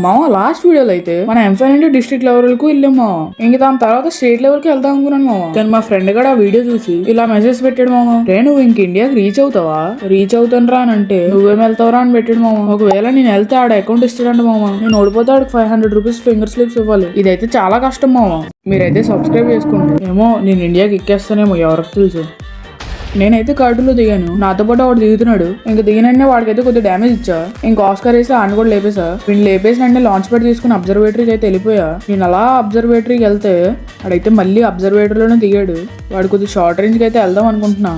మామ లాస్ట్ వీడియోలో అయితే మన ఎంఫైనల్ డిస్ట్రిక్ట్ లెవెల్ కు వెళ్ళాం మామ. ఇంక దాని తర్వాత స్టేట్ లెవెల్ కి వెళ్దాం అనుకున్నాను మామ. కానీ మా ఫ్రెండ్ కూడా ఆ వీడియో చూసి ఇలా మెసేజ్ పెట్టాడు మామ, రే నువ్వు ఇంక ఇండియాకి రీచ్ అవుతావా, రీచ్ అవుతాను రా అని అంటే నువ్వేం వెళ్తావురా అని పెట్టాడు మామ. ఒకవేళ నేను వెళ్తే ఆడ అకౌంట్ ఇస్తాడంట మామ, నేను ఓడిపోతే ఆడికి 500 రూపీస్ ఫింగర్ స్లిప్స్ ఇవ్వాలి. ఇదైతే చాలా కష్టం మామ. మీరైతే సబ్స్క్రైబ్ చేసుకోండి. ఏమో నేను ఇండియాకి ఎక్కేస్తానేమో ఎవరికి తెలుసు. నేనైతే కార్డులో దిగాను, నాతో పాటు వాడు దిగుతున్నాడు. ఇంకా దిగినంటే వాడికైతే కొద్దిగా డ్యామేజ్ ఇచ్చా. ఇంకా ఆస్కార్ వేసి ఆయన కూడా లేపేసా. వీళ్ళు లేపేసినంటే లాంచ్ ప్యాడ్ తీసుకుని అబ్జర్వేటరీకి అయితే వెళ్ళిపోయా. నేను అలా అబ్జర్వేటరీకి వెళ్తే వాడైతే మళ్ళీ అబ్జర్వేటరీలోనే దిగాడు. వాడు కొద్దిగా షార్ట్ రేంజ్కి అయితే వెళ్దాం అనుకుంటున్నా.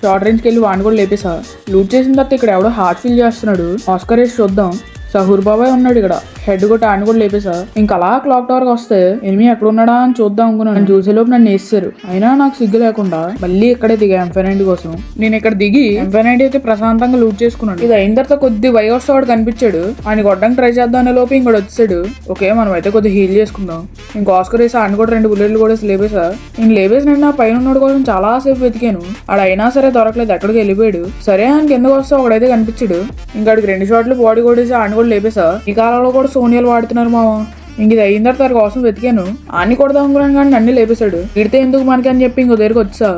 షార్ట్ రేంజ్కి వెళ్ళి వాడిని కూడా లేపేసా. లూట్ చేసిన తర్వాత ఇక్కడ ఎవడో హార్ట్ ఫీల్ చేస్తున్నాడు. ఆస్కార్ వేసి చూద్దాం. సహూర్ బాబాయ్ ఉన్నాడు ఇక్కడ, హెడ్ కొట్టి ఆయన కూడా లేపేసా. ఇంకా అలా క్లాక్ టవర్ కి వస్తే ఎనిమి ఎక్కడ ఉన్నాడా అని చూద్దాం అనుకున్నాను. చూసేలోపు నన్ను వేస్తారు. అయినా నాకు సిగ్గు లేకుండా మళ్ళీ ఇక్కడే దిగా M590 కోసం. నేను ఇక్కడ దిగి M590 అయితే ప్రశాంతంగా లూట్ చేసుకున్నాను. ఇది అయిన తర్వాత కొద్ది వై వస్తాడు కనిపించాడు. ఆయన కొట్టడానికి ట్రై చేద్దాం అనే లోపు ఇంకోటి వచ్చాడు. ఓకే మనం అయితే కొద్దిగా హీల్ చేసుకుందాం. ఇంకా ఆస్కర్ వేసి ఆయన కూడా 2 బుల్లెట్లు కూడా లేపేసా. నేను లేపేసిన పైన ఉన్నాడు కోసం చాలా సేపు వెతికాను. ఆడ అయినా సరే దొరకలేదు, ఎక్కడికి వెళ్ళిపోయాడు. సరే అని కిందకు వస్తే ఒకడైతే కనిపించాడు. ఇంకా ఆడికి 2 షాట్లు బాడీ కొట్టేసి ఆయన కూడా లేపేసా. ఈ కాలంలో కూడా సోనియాలు వాడుతున్నారు మామ. ఇంక ఇది అయిన తర్వాత కోసం వెతికాను. అన్ని కొడదాం అనుకున్నాను కానీ నన్ను లేపేశాడు. ఇడితే ఎందుకు మనకి అని చెప్పి ఇంకో దగ్గరికి వచ్చా.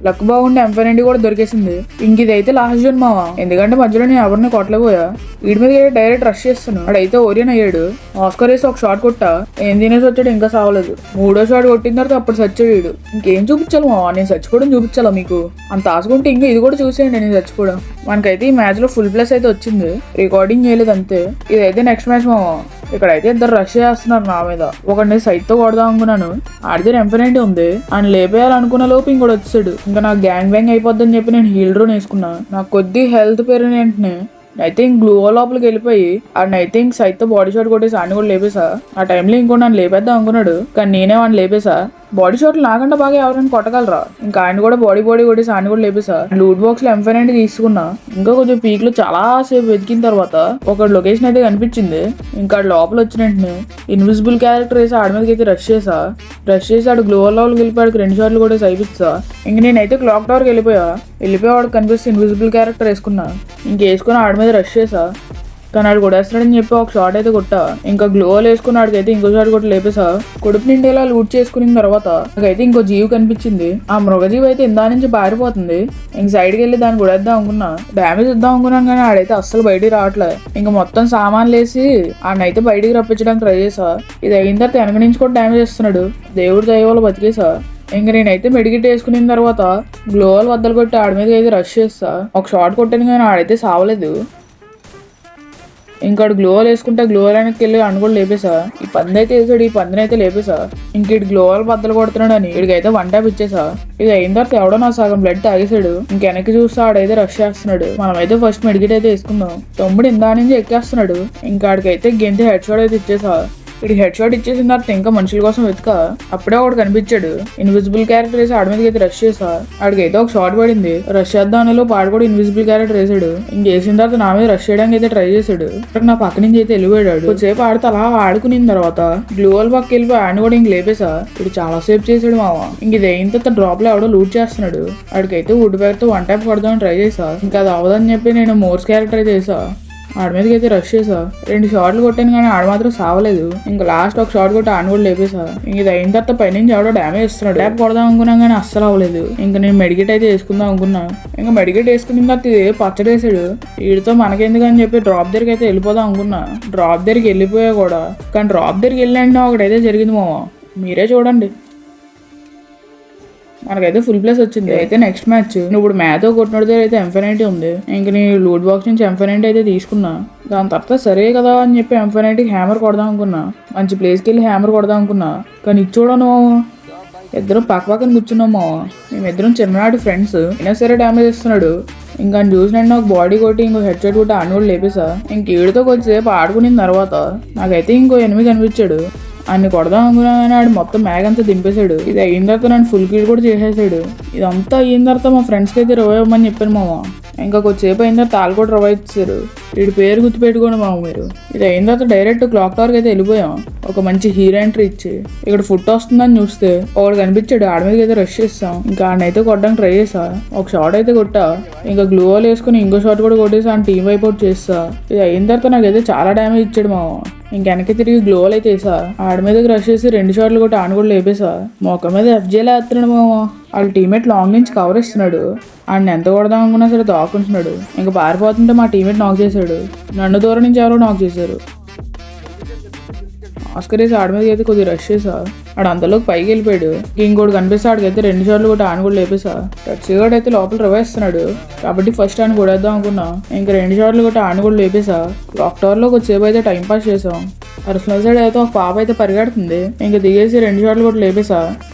లక్ బాగుండి M590 కూడా దొరికేసింది. ఇంక ఇది అయితే లాస్ట్ జోన్ మావా, ఎందుకంటే మధ్యలో నేను ఎవరిని కొట్టలేకపోయా. వీడి మీద డైరెక్ట్ రష్ చేస్తాను. అడైతే ఓరియన్ అయ్యాడు. ఆస్కర్ వేసి ఒక షాట్ కొట్టా, ఏం తినేసి వచ్చాడు ఇంకా సావలేదు. 3వ షాట్ కొట్టిన తర్వాత అప్పుడు చచ్చాడు వీడు. ఇంకేం చూపించాలి మావా, నేను చచ్చిపోవడం చూపించాలా మీకు? అంత ఆశకుంటే ఇంకా ఇది కూడా చూసేయండి నేను చచ్చిపోవడం. మనకైతే ఈ మ్యాచ్ లో ఫుల్ ప్లస్ అయితే వచ్చింది, రికార్డింగ్ చేయలేదు అంతే. ఇదైతే నెక్స్ట్ మ్యాచ్ మావా. ఇక్కడైతే 2 రష్ చేస్తున్నారు నా మీద. ఒకటి సైట్ తో కొడదాం అనుకున్నాను, ఆడితే M590 ఉంది. ఆయన లేపేయాలనుకున్న లోపు ఇంకోటి వచ్చాడు. ఇంకా నాకు గ్యాంగ్ బ్యాంగ్ అయిపోద్దని చెప్పి నేను హీల్ డ్రోన్ వేసుకున్నా. నాకు కొద్ది హెల్త్ పెరిగిన వెంటనే అయితే ఇంక గ్లూ లోపలికి వెళ్ళిపోయి ఆడినైతే ఇంక సైట్ తో బాడీ షాట్ కొట్టేసి ఆయన కూడా లేపేసా. ఆ టైంలో ఇంకో నన్ను లేపేద్దాం అనుకున్నాడు, కానీ నేనే వాడిని లేపేసా. బాడీ షాట్లు నాకంటే బాగా ఎవరైనా కొట్టగలరా. ఇంకా ఆయన కూడా బాడీ కొట్టేసి ఆయన కూడా లేపేసా. లూట్ బాక్స్ లో M590 తీసుకున్నా. ఇంకా కొంచెం పీక్ లో చాలా సేపు వెతికిన తర్వాత ఒక లొకేషన్ అయితే కనిపించింది. ఇంకా లోపల వచ్చిన వెంటనే ఇన్విజిబుల్ క్యారెక్టర్ వేసి ఆడి మీదకి అయితే రష్ చేసి ఆడు గ్లో లోపలికి వెళ్ళిపోయాడు. 2 షాట్లు కూడా అయిపోతా. ఇంక నేనైతే క్లాక్ టవర్ కి వెళ్ళిపోయాడు కనిపిస్తే ఇన్విజిబుల్ క్యారెక్టర్ వేసుకున్నా. ఇంకేసుకుని ఆడి మీద రష్ చేసా. కానీ ఆడు కొడేస్తాడని చెప్పి ఒక షాట్ అయితే కొట్టా. ఇంకా గ్లోవల్ వేసుకుని ఆడికైతే ఇంకో షాట్ కొట్టి లేపేసా. కొడుపు నిండి ఇలా లూట్ చేసుకున్న తర్వాత నాకైతే ఇంకో జీవి కనిపించింది. ఆ మృగజీవి అయితే ఇందా నుంచి పారిపోతుంది. ఇంక సైడ్కి వెళ్ళి దాన్ని కొడేద్దాం అనుకున్నా, డ్యామేజ్ ఇద్దాం అనుకున్నాను కానీ ఆడైతే అస్సలు బయటికి రావట్లే. ఇంకా మొత్తం సామాన్లు వేసి ఆడనైతే బయటికి రప్పించడానికి ట్రై చేసా. ఇది అయిన తర్వాత వెనక నుంచి కూడా డ్యామేజ్ ఇస్తున్నాడు. దేవుడి దయ వల్ల బతికేసా. ఇంక నేనైతే మెడికిట్ వేసుకున్న తర్వాత గ్లోవల్ వద్దలు కొట్టి ఆడి మీద అయితే రష్ చేస్తా. ఒక షాట్ కొట్టాను కానీ ఆడైతే సావలేదు. ఇంకా గ్లోవల్ వేసుకుంటే గ్లోవల్ వెనక్కి వెళ్ళి అని కూడా లేపేసా. ఈ పంది అయితే వేసాడు, ఈ పందిని అయితే లేపేసా. ఇంక ఇటు గ్లోవల్ బద్దలు కొడుతున్నాడు అని ఇడికైతే 1 ట్యాప్ ఇచ్చేసా. ఇది అయిన తర్వాత ఎవడో నా సగం బ్లడ్ తాగేసాడు. ఇంక వెనక్కి చూస్తే ఆడైతే రష్ చేస్తున్నాడు. మనమైతే ఫస్ట్ మెడికిట్ అయితే వేసుకుందాం. తమ్ముడు ఇందా నుంచి ఎక్కేస్తున్నాడు. ఇంకా ఆడికైతే గెంతి హెడ్ షాట్ అయితే ఇచ్చేసా. ఇది హెడ్ షాట్ ఇచ్చేసిన తర్వాత ఇంకా మనుషుల కోసం వెతుక అప్పుడే ఒకటి కనిపించాడు. ఇన్విజిబుల్ క్యారెక్టర్ వేసి ఆడి మీదకి అయితే రష్ చేసా. ఆడికైతే ఒక షాట్ పడింది. రష్ చేద్దాం అనేలో పాడు కూడా ఇన్విజిబుల్ క్యారెక్టర్ వేసాడు. ఇంకేసిన తర్వాత నా మీద రష్ చేయడానికి అయితే ట్రై చేశాడు. నా పక్క నుంచి అయితే వెళ్ళిపోయాడు. కొద్దిసేపు ఆడితే అలా ఆడుకున్న తర్వాత గ్లూవల్ పక్క వెళ్ళిపోయి ఆయన కూడా ఇంక లేపేసా. ఇప్పుడు చాలా సేపు చేసాడు మామ. ఇంక ఇది అయిన తర్వాత డ్రాప్ లో ఎవడో లూట్ చేస్తున్నాడు. ఆడికైతే వుడ్ బ్యాగ్ తో 1 ట్యాప్ కొడదామని ట్రై చేసా. ఇంకా అది అవదని చెప్పి నేను మోర్స్ క్యారెక్టర్ అయితే వేసా. ఆడి మీదకి అయితే రష్ చేసా. 2 షాట్లు కొట్టాను కానీ ఆడ మాత్రం సావలేదు. ఇంకా లాస్ట్ ఒక షాట్ కొట్టి ఆడ కూడా లేపేసా. ఇంక ఇది అయిన తర్వాత పైనుంచి ఎవడో డ్యామేజ్ ఇస్తున్నాడు. ట్యాప్ కొడదాం అనుకున్నాం కానీ అస్సలు అవ్వలేదు. ఇంకా నేను మెడికేట్ అయితే వేసుకుందాం అనుకున్నా. ఇంకా మెడికేట్ వేసుకున్న తర్వాత ఇది పచ్చడి వేసాడు. వీడితో మనకెందుకని చెప్పి డ్రాప్ దగ్గరికి అయితే వెళ్ళిపోదాం అనుకున్నా. డ్రాప్ దగ్గరికి వెళ్ళిపోయా కూడా, కానీ డ్రాప్ దగ్గరికి వెళ్ళండి ఒకటైతే జరిగింది మామ, మీరే చూడండి. మనకైతే ఫుల్ ప్లేస్ వచ్చింది. అయితే నెక్స్ట్ మ్యాచ్ ఇప్పుడు మ్యాథ్ కొట్టిన దగ్గర అయితే M590 ఉంది. ఇంక నేను లూట్ బాక్స్ నుంచి M590 అయితే తీసుకున్నా. దాని తర్వాత సరే కదా అని చెప్పి M590 హ్యామర్ కొడదాం అనుకున్నా. మంచి ప్లేస్కి వెళ్ళి హ్యామర్ కొడదాం అనుకున్నా. కానీ ఇది చూడను, ఇద్దరం పక్కన కూర్చున్నాము. మేమిద్దరం చిన్ననాటి ఫ్రెండ్స్. అయినా సరే డ్యామేజ్ ఇస్తున్నాడు. ఇంకా చూసినట్టు నాకు బాడీ కొట్టి ఇంకో హెడ్ షాట్ కొట్టి అని కూడా లేపేసా. ఇంక వీడితో కొద్దిసేపు ఆడుకున్న తర్వాత నాకైతే ఇంకో ఎనిమిది కనిపించాడు. అన్ని కొడదాం అనుకున్నాను కానీ ఆడు మొత్తం మ్యాగ్ అంతా దింపేశాడు. ఇది అయిన తర్వాత నన్ను ఫుల్ కిల్ కూడా చేసేసాడు. ఇదంతా అయిన తర్వాత మా ఫ్రెండ్స్కి అయితే రివైవ్ అవ్వమని చెప్పాను మామ. ఇంకా కొద్దిసేపు అయిన తర్వాత తాళ్ళు కూడా రవ్వ ఇచ్చారు. వీడి పేరు గుర్తుపెట్టుకోండి మామ మీరు. ఇది అయిన తర్వాత డైరెక్ట్ క్లాక్ టవర్కి అయితే వెళ్ళిపోయాం. ఒక మంచి హీరో ఎంట్రీ ఇచ్చి ఇక్కడ ఫుడ్ వస్తుందని చూస్తే ఒకడు కనిపించాడు. ఆడ మీదకి అయితే రష్ చేస్తాం. ఇంకా ఆడనైతే కొట్టడానికి ట్రై చేసా. ఒక షాట్ అయితే కొట్టా. ఇంకా గ్లూ వాల్ వేసుకుని ఇంకో షాట్ కూడా కొట్టేసి ఆ టీం వైప్ అవుట్ చేస్తా. ఇది అయిన తర్వాత నాకైతే చాలా డ్యామేజ్ ఇచ్చాడు మామ. ఇంక వెనక్కి తిరిగి గ్లోవల్ అయితే వేసా. ఆడి మీదకి రష్ చేసి 2 షాట్లు కొట్టి ఆడ కూడా లేపేసా. మొక్క మీద ఎఫ్జేలా వేస్తున్నాడు మామ. వాళ్ళ టీమేట్ లాంగ్ నుంచి కవర్ ఇస్తున్నాడు. ఆడిని ఎంత కొడదాం అనుకున్నా సరే దాక్కుంటున్నాడు. ఇంకా పారిపోతుంటే మా టీమేట్ నాక్ చేశాడు. నన్ను దూరం నుంచి ఎవరో నాక్ చేశారు. ఆస్కర్ వేసి ఆడి మీదకి అయితే కొద్దిగా రష్ చేసా. ఆడు అంతలోకి పైకి వెళ్ళిపోయాడు. ఇంకోటి కనిపిస్తే ఆడికైతే 2 షాట్లు కూడా ఆడ కూడా లేపేసా. టచ్గాడు అయితే లోపల రవేస్తున్నాడు కాబట్టి ఫస్ట్ ఆయన కొడేద్దాం అనుకున్నా. ఇంకా 2 షాట్లు కూడా ఆడ కూడా లేపేసా. క్లాక్ టవర్ లో కొద్దిసేపు అయితే టైం పాస్ చేసాం. పర్సనల్ సైడ్ అయితే ఒక పాప అయితే పరిగెడుతుంది. ఇంకా దిగేసి 2 షాట్లు కూడా లేపేసా.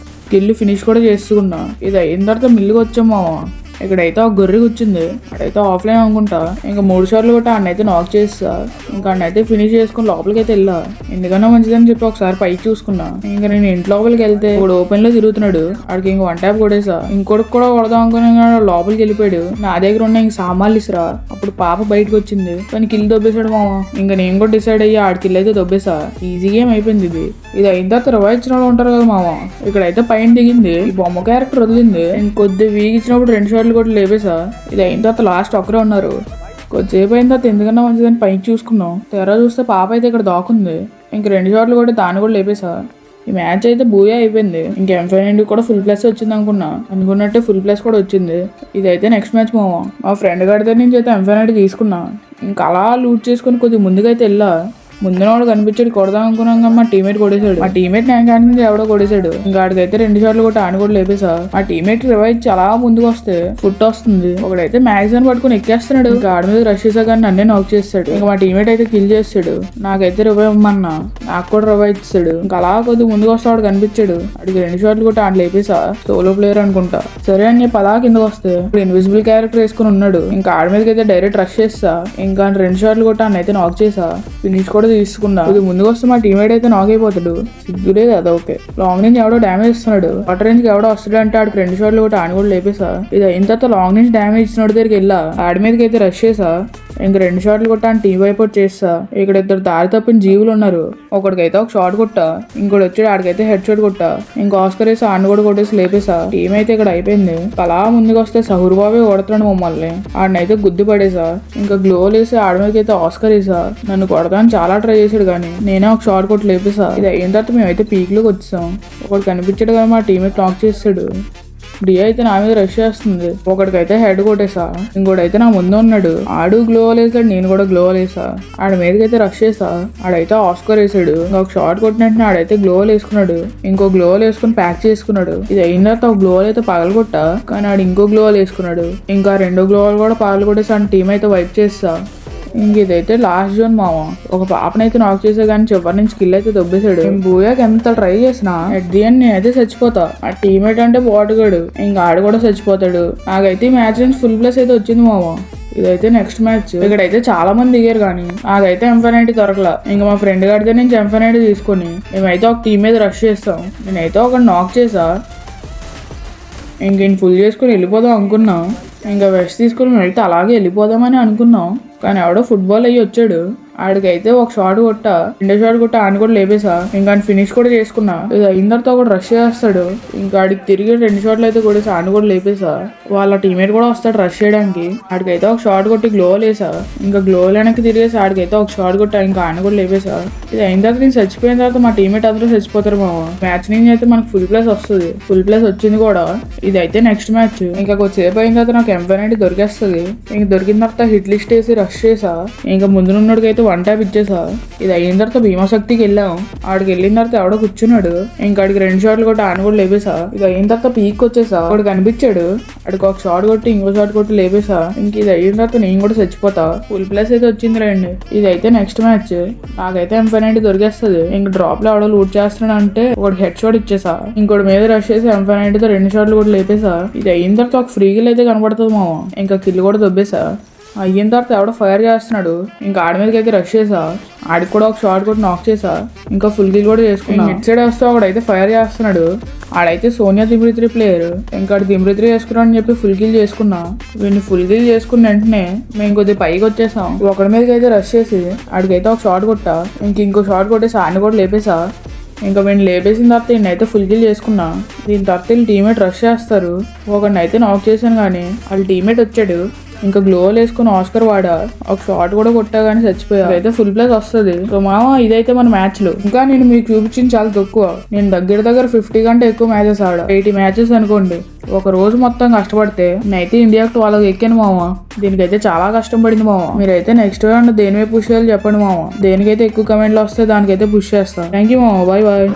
కిల్లు ఫినిష్ కూడా చేసుకున్నా. ఇది అయిన తర్వాత మిల్లుకి వచ్చాం మామ. ఇక్కడైతే ఒక గొర్రె కూర్చుంది. అక్కడైతే ఆఫ్లైన్ అనుకుంటా. ఇంకా 3 షాట్లు కూడా ఆడనైతే నాక్ చేస్తా. ఇంకా ఆడనైతే ఫినిష్ చేసుకుని లోపలికి అయితే వెళ్ళా. ఎందుకన్నా మంచిదని చెప్పి ఒకసారి పైకి చూసుకున్నా. ఇంకా నేను ఇంటి లోపలికి వెళ్తే ఇప్పుడు ఓపెన్ లో తిరుగుతున్నాడు. ఆడికి ఇంక 1 ట్యాప్ కొడేసా. ఇంకోటికి కూడా కొడదాం అనుకున్నా లోపలికి వెళ్ళిపోయాడు. నా దగ్గర ఉన్న ఇంక సామాన్లు ఇసురా. అప్పుడు పాప బయటకు వచ్చింది. కానీ కిల్ దొబ్బేశాడు మామ. ఇంకా నేను కూడా డిసైడ్ అయ్యి ఆడి కిల్ అయితే దొబ్బేసా. ఈజీ గేమ్ అయిపోయింది ఇది. ఇది అయిన తర్వాత రవాయించిన వాళ్ళు ఉంటారు కదా మామ. ఇక్కడైతే పైన దిగింది. ఈ బొమ్మ క్యారెక్టర్ వదిలింది. ఇంకొద్ది వీక్ ఇచ్చినప్పుడు 2 షాట్లు కూడా లేపేసా. ఇది అయిన తర్వాత లాస్ట్ ఒకరే ఉన్నారు. కొద్దిసేపు అయిన తర్వాత ఎందుకన్నా మంచిదని పైకి చూసుకున్నాం. తెర చూస్తే పాప అయితే ఇక్కడ దాకుంది. ఇంక 2 షాట్లు కూడా దాన్ని కూడా లేపేసా. ఈ మ్యాచ్ అయితే బూయా అయిపోయింది. ఇంక M590 కూడా ఫుల్ ప్లస్ వచ్చింది అనుకున్నట్టే ఫుల్ ప్లస్ కూడా వచ్చింది. ఇదైతే నెక్స్ట్ మ్యాచ్ మా ఫ్రెండ్ గారి దగ్గర నుంచి అయితే M590 తీసుకున్నా. ఇంకా అలా లూట్ చేసుకుని కొద్దిగా ముందుకైతే వెళ్ళా. ముందున వాడు కనిపించాడు. కొడదాం అనుకున్నాం కానీ మా టీమేట్ కొడేశాడు. మా టీమేట్ నేను కానీ ఎవడో కొడేశాడు. ఇంకా ఆడికైతే 2 షాట్లు కూడా ఆడ కూడా లేపేసా. మా టీమేట్ రివైవ్ చాలా ముందుకు వస్తే ఫుట్ వస్తుంది. ఒకడైతే మ్యాగజైన్ పట్టుకుని ఎక్కేస్తున్నాడు. ఇంకా ఆడి మీద రష్ చేసా కానీ నన్నే నాక్ చేస్తాడు. ఇంకా మా టీమేట్ అయితే కిల్ చేస్తాడు. నాకైతే రివైవ్ ఇమ్మన్నా. నాకు కూడా రివైవ్ ఇచ్చాడు. ఇంకా అలా కొద్దిగా ముందుకు వస్తాడు కనిపించాడు. ఆడికి 2 షాట్లు కూడా ఆడ లేపేసా. సోలో ప్లేయర్ అనుకుంటా. సరే అని చెప్పి అలా కిందకు వస్తే ఇప్పుడు ఇన్విజిబుల్ క్యారెక్టర్ వేసుకుని ఉన్నాడు. ఇంకా ఆడి మీదకి అయితే డైరెక్ట్ రష్ చేస్తా. ఇంకా 2 షాట్లు కూడా అయితే నాక్ చేసా. ఫినిష్ కూడా తీసుకున్నా. ఇది ముందుకు వస్తే మా టీమేట్ అయితే నాక్ అయిపోతాడు. సిగ్గు లేదు అది. ఓకే లాంగ్ నుంచి ఎవడో డ్యామేజ్ ఇస్తున్నాడు. వాటర్ రేంజ్ కి ఎవడో వస్తాడు అంటే ఆడికి 2 షాట్లు కూడా ఆడ కూడా లేపేసా. ఇది అయిన తర్వాత లాంగ్ నుంచి డ్యామేజ్ ఇచ్చినోడి దగ్గరికి వెళ్ళా. ఆడి మీదకి అయితే రష్ చేసా. ఇంక 2 షాట్లు కొట్టా టీం వైప్ అవుట్ చేస్తా. ఇక్కడ 2 దారి తప్పిన జీవులు ఉన్నారు. ఒకడికైతే ఒక షాట్ కొట్టా. ఇంకోటి వచ్చాడు ఆడికైతే హెడ్ షాట్ కొట్టా. ఇంకా ఆస్కర్ వేసి ఆడిని కూడా కొట్టేసి లేపేసా. టీం అయితే ఇక్కడ అయిపోయింది. అలా ముందుకు వస్తే సహూర్ బాబే కొడుతున్నాడు మమ్మల్ని. ఆడినైతే గుద్ది పడేసా. ఇంకా గ్లోల్ వేసి ఆడి మీదకి అయితే ఆస్కర్ వేసా. నన్ను కొడతాను చాలా ట్రై చేశాడు కానీ నేనే ఒక షాట్ కొట్టి లేపేసా. ఇది అయిన తర్వాత మేమైతే పీక్ లోకి వచ్చాం. ఒకటి కనిపించాడు కానీ మా టీమేట్ నాక్ చేస్తాడు. డియా అయితే నా మీద రష్ చేస్తుంది. ఒకడికైతే హెడ్ కొట్టేసా. ఇంకోటైతే నా ముందు ఉన్నాడు. ఆడు గ్లోవల్ వేసాడు. నేను కూడా గ్లోవల్ వేసా. ఆడి మీదకైతే రష్ చేసా. ఆడైతే ఆస్కర్ వేసాడు. ఇంకొక షాట్ కొట్టినట్టు ఆడైతే గ్లోవల్ వేసుకున్నాడు. ఇంకో గ్లోవల్ వేసుకుని ప్యాక్ చేసుకున్నాడు. ఇది అయిన తర్వాత ఒక గ్లోవల్ అయితే పగలగొట్టా. కానీ ఆడు ఇంకో గ్లోవల్ వేసుకున్నాడు. ఇంకా 2 గ్లోవల్ కూడా పగలగొట్టేసి ఆ టీం అయితే వైప్ చేస్తా. ఇంక ఇదైతే లాస్ట్ జోన్ మామ. ఒక పాపనైతే నాక్ చేసా కానీ చివరి నుంచి కిల్ అయితే దొబ్బేశాడు. నేను బూయాకి ఎంత ట్రై చేసినా ఎట్ ది ఎండ్ నేనైతే చచ్చిపోతా. ఆ టీమేట్ అంటే బాటుగాడు. ఇంకా ఆడు కూడా చచ్చిపోతాడు. నాకైతే ఈ మ్యాచ్ నుంచి ఫుల్ ప్లస్ అయితే వచ్చింది మామ. ఇదైతే నెక్స్ట్ మ్యాచ్. ఇక్కడైతే చాలా మంది దిగారు కానీ నాకైతే M590 దొరకలా. ఇంకా మా ఫ్రెండ్ గారి దగ్గర నుంచి M590 తీసుకొని మేమైతే ఒక టీం మీద రష్ చేస్తాం. నేనైతే ఒక నాక్ చేసా. ఇంక ఫుల్ చేసుకుని వెళ్ళిపోదాం అనుకున్నా. ఇంకా వెస్ట్ తీసుకుని మేమైతే అలాగే వెళ్ళిపోదామని అనుకున్నాం. కానీ ఎవడో ఫుట్బాల్ అయ్యి వచ్చాడు. ఆడికైతే ఒక షాట్ కొట్టా. 2 షాట్ కొట్టా. ఆడిని కూడా లేపేసా. ఇంకా ఫినిష్ కూడా చేసుకున్నా. ఇది అయిన తర్వాత ఒకటి రష్ చేస్తాడు. ఇంకా ఆడికి తిరిగి 2 షాట్లు అయితే కొట్టేసి ఆడిని కూడా లేపేసా. వాళ్ళ టీమేట్ కూడా వస్తాడు రష్ చేయడానికి. ఆడికైతే ఒక షాట్ కొట్టి గ్లోవల్ వేసా. ఇంకా గ్లోవల్ వెనక్కి తిరిగేసి ఆడికైతే ఒక షాట్ కొట్టా. ఇంకా ఆడిని కూడా లేపేసా. ఇది అయిన తర్వాత నేను చచ్చిపోయిన తర్వాత మా టీమేట్ అందరూ చచ్చిపోతారు మామ. మ్యాచ్ నుంచి అయితే మనకు ఫుల్ ప్లస్ వస్తుంది. ఫుల్ ప్లస్ వచ్చింది కూడా. ఇది అయితే నెక్స్ట్ మ్యాచ్. ఇంకా కొద్దిసేపు అయిన తర్వాత నాకు M590 దొరికేస్తుంది. ఇంకా దొరికిన తర్వాత హిట్ లిస్ట్ వేసి రష్ చేసా. ఇంకా ముందున్నోడికి అయితే 1 ట్యాప్ ఇచ్చేసా. ఇది అయిన తర్వాత భీమాశక్తికి వెళ్ళాం. ఆడికి వెళ్ళిన తర్వాత ఎవడో కూర్చున్నాడు. ఇంకా ఆడికి 2 షాట్లు కొట్టి ఆడిని కూడా లేపేసా. ఇది అయిన తర్వాత పీక్ వచ్చేసా. వాడు కనిపించాడు. ఆడికి ఒక షాట్ కొట్టి ఇంకో షాట్ కొట్టి లేపేసా. ఇంక ఇది అయిన తర్వాత నేను కూడా చచ్చిపోతా. ఫుల్ ప్లస్ అయితే వచ్చింది రండి. ఇది అయితే నెక్స్ట్ మ్యాచ్. నాకైతే M590 దొరికేస్తుంది. ఇంక డ్రాప్ లో ఎవడో లూట్ చేస్తున్నాడు అంటే ఒకటి హెడ్ షాట్ ఇచ్చేసా. ఇంకోటి మీద రష్ చేసి M590తో 2 షాట్లు కూడా లేపేసా. ఇది అయిన తర్వాత ఒక ఫ్రీ కిల్ అయితే కనపడుతుంది మామ. ఇంకా కిల్ కూడా దొబ్బేసా. అయిన తర్వాత ఎవడో ఫైర్ చేస్తున్నాడు. ఇంకా ఆడి మీదకి అయితే రష్ చేసా. ఆడికి కూడా ఒక షాట్ కూడా నాక్ చేసా. ఇంకా ఫుల్ కిల్ కూడా చేసుకున్నా. మిడ్ సైడ్ వస్తే ఒకడైతే ఫైర్ చేస్తున్నాడు. ఆడైతే సోనియా దిమ్రిత్రి ప్లేయర్. ఇంకా దిమ్రిత్రి వేసుకున్నాడు అని చెప్పి ఫుల్ కిల్ చేసుకున్నా. వీడిని ఫుల్ కిల్ చేసుకున్న వెంటనే మేము కొద్దిగా పైకి వచ్చేసాం. ఒకడి మీదకి అయితే రష్ చేసి ఆడికైతే ఒక షాట్ కొట్టా. ఇంకో షాట్ కొట్టేసి ఆడిని కూడా లేపేసా. ఇంకా వీడిని లేపేసిన తర్వాత ఈయనైతే ఫుల్ కిల్ చేసుకున్నా. దీని తర్వాత వీళ్ళు టీమేట్ రష్ చేస్తారు. ఒకడిని అయితే నాక్ చేశాను కానీ వాళ్ళ టీమేట్ వచ్చాడు. ఇంకా గ్లోవల్ వేసుకుని ఆస్కర్ వాడా. ఒక షాట్ కూడా కొట్టా కానీ చచ్చిపోయా. అయితే ఫుల్ ప్లేస్ వస్తుంది. సో మామ ఇదైతే మన మ్యాచ్లు. ఇంకా నేను మీకు చూపించింది చాలా తక్కువ. నేను దగ్గర 50 కంటే ఎక్కువ మ్యాచెస్ ఆడా. 80 మ్యాచెస్ అనుకోండి. ఒక రోజు మొత్తం కష్టపడితే నేనైతే ఇండియాకి 12 ఎక్కాను మామ. దీనికైతే చాలా కష్టం పడింది మామ. మీరైతే నెక్స్ట్ రౌండ్ దేని వైపు పుష్ చేయాలి చెప్పండి మామ. దేనికైతే ఎక్కువ కమెంట్లు వస్తే దానికైతే పుష్ చేస్తా. థ్యాంక్ యూ మామ. Bye bye.